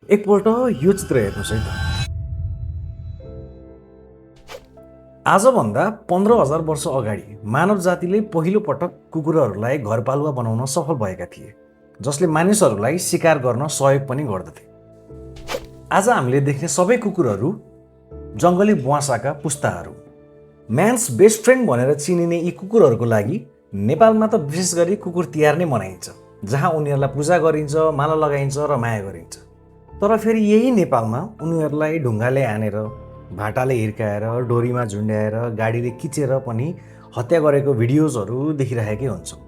एकपल्ट यो चित्र हेर्नुहोस् है त। आजभन्दा 15,000 वर्ष अगाडि मानव जातिले पहिलो पटक कुकुरहरूलाई घरपालुवा बनाउन सफल भएका थिए, जसले मानिसहरूलाई शिकार गर्न सहयोग पनि गर्दथे। आज हामीले देख्ने सबै कुकुरहरू जङ्गली बुवासाका पुस्ताहरू। म्यान्स बेस्ट फ्रेन्ड भनेर चिनिने यी कुकुरहरूको लागि नेपालमा त विशेष गरी कुकुर तिहार नै मनाइन्छ, जहाँ उनीहरूलाई पूजा गरिन्छ, माला लगाइन्छ र माया गरिन्छ। तर फेरि यही नेपालमा उनीहरूलाई ढुङ्गाले हानेर, भाटाले हिर्काएर, डोरीमा झुन्ड्याएर, गाडीले किचेर पनि हत्या गरेको भिडियोजहरू देखिरहेकै हुन्छौँ।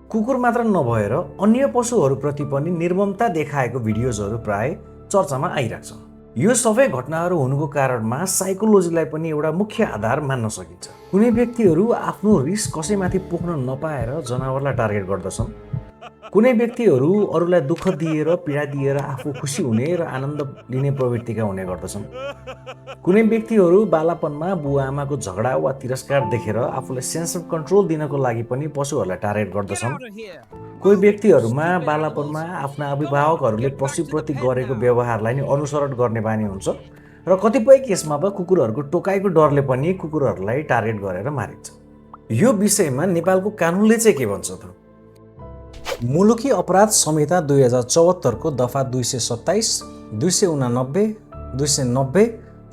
कुकुर मात्र नभएर अन्य पशुहरूप्रति पनि निर्ममता देखाएको भिडियोजहरू प्राय चर्चामा आइरहेको छ। यो सबै घटनाहरू हुनुको कारणमा साइकोलोजीलाई पनि एउटा मुख्य आधार मान्न सकिन्छ। कुनै व्यक्तिहरू आफ्नो रिस कसैमाथि पोख्न नपाएर जनावरलाई टार्गेट गर्दछन्। कुनै व्यक्तिहरू अरूलाई दुःख दिएर, पीडा दिएर आफू खुसी हुने र आनन्द लिने प्रवृत्तिका हुने गर्दछन्। कुनै व्यक्तिहरू बालापनमा बुवा आमाको झगडा वा तिरस्कार देखेर आफूलाई सेन्स अफ कन्ट्रोल दिनको लागि पनि पशुहरूलाई टार्गेट गर्दछन्। कोही व्यक्तिहरूमा बालापनमा आफ्ना अभिभावकहरूले पशुप्रति गरेको व्यवहारलाई नै अनुसरण गर्ने बानी हुन्छ र कतिपय केसमा त कुकुरहरूको टोकाइको डरले पनि कुकुरहरूलाई टार्गेट गरेर मारिन्छ। यो विषयमा नेपालको कानुनले चाहिँ के भन्छ त? मुलुकी अपराध संहिता 2074 को दफा 227, 289, 290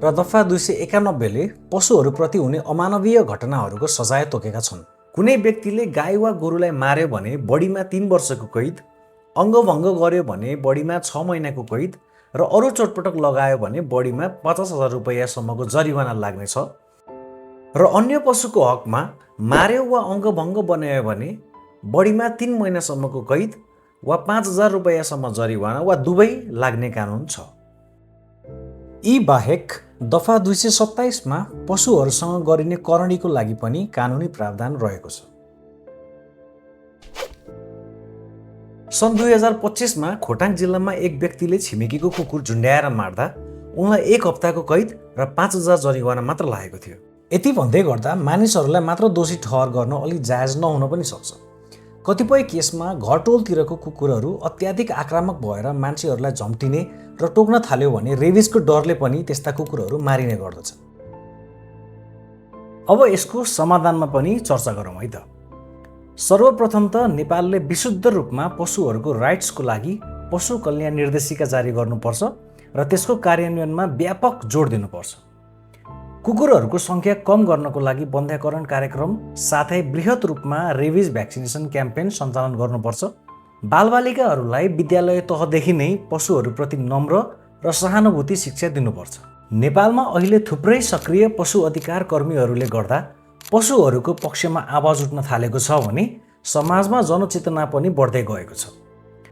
र दफा 291 ले पशुहरूप्रति हुने अमानवीय घटनाहरूको सजाय तोकेका छन्। कुनै व्यक्तिले गाई वा गोरुलाई मार्यो भने बढीमा 3 वर्षको कैद, अङ्गभङ्ग गर्यो भने बढीमा 6 महिनाको कैद र अरू चोटपटक लगायो भने बढीमा 50,000 रुपैयाँसम्मको जरिवाना लाग्नेछ। र अन्य पशुको हकमा मार्यो वा अङ्गभङ्ग बनायो भने बढीमा 3 महिनासम्मको कैद वा 5,000 रुपैयाँसम्म जरिवाना वा दुवै लाग्ने कानुन छ। यी बाहेक दफा 227 मा पशुहरूसँग गरिने करणीको लागि पनि कानुनी प्रावधान रहेको छ। सन् 2025 मा खोटाङ जिल्लामा एक व्यक्तिले छिमेकीको कुकुर झुन्ड्याएर मार्दा उनलाई 1 हप्ताको कैद र 5,000 जरिवाना मात्र लागेको थियो। यति भन्दै गर्दा मानिसहरूलाई मात्र दोषी ठहर गर्न अलि जायज नहुन पनि सक्छ। कतिपय केसमा घरटोलतिरको कुकुरहरू अत्याधिक आक्रामक भएर मान्छेहरूलाई झम्टिने र टोक्न थाल्यो भने रेबिजको डरले पनि त्यस्ता कुकुरहरू मारिने गर्दछ। अब यसको समाधानमा पनि चर्चा गरौँ है त। सर्वप्रथम त नेपालले विशुद्ध रूपमा पशुहरूको राइट्सको लागि पशु कल्याण निर्देशिका जारी गर्नुपर्छ र त्यसको कार्यान्वयनमा व्यापक जोड दिनुपर्छ। कुकुरहरूको सङ्ख्या कम गर्नको लागि बन्ध्याकरण कार्यक्रम साथै बृहत रूपमा रेबिज भ्याक्सिनेसन क्याम्पेन सञ्चालन गर्नुपर्छ। बालबालिकाहरूलाई विद्यालय तहदेखि नै पशुहरूप्रति नम्र र सहानुभूति शिक्षा दिनुपर्छ। नेपालमा अहिले थुप्रै सक्रिय पशु अधिकार कर्मीहरूले गर्दा पशुहरूको पक्षमा आवाज उठ्न थालेको छ भने समाजमा जनचेतना पनि बढ्दै गएको छ।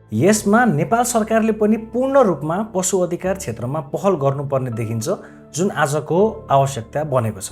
यसमा नेपाल सरकारले पनि पूर्ण रूपमा पशु अधिकार क्षेत्रमा पहल गर्नुपर्ने देखिन्छ, जुन आजको आवश्यकता बनेको छ।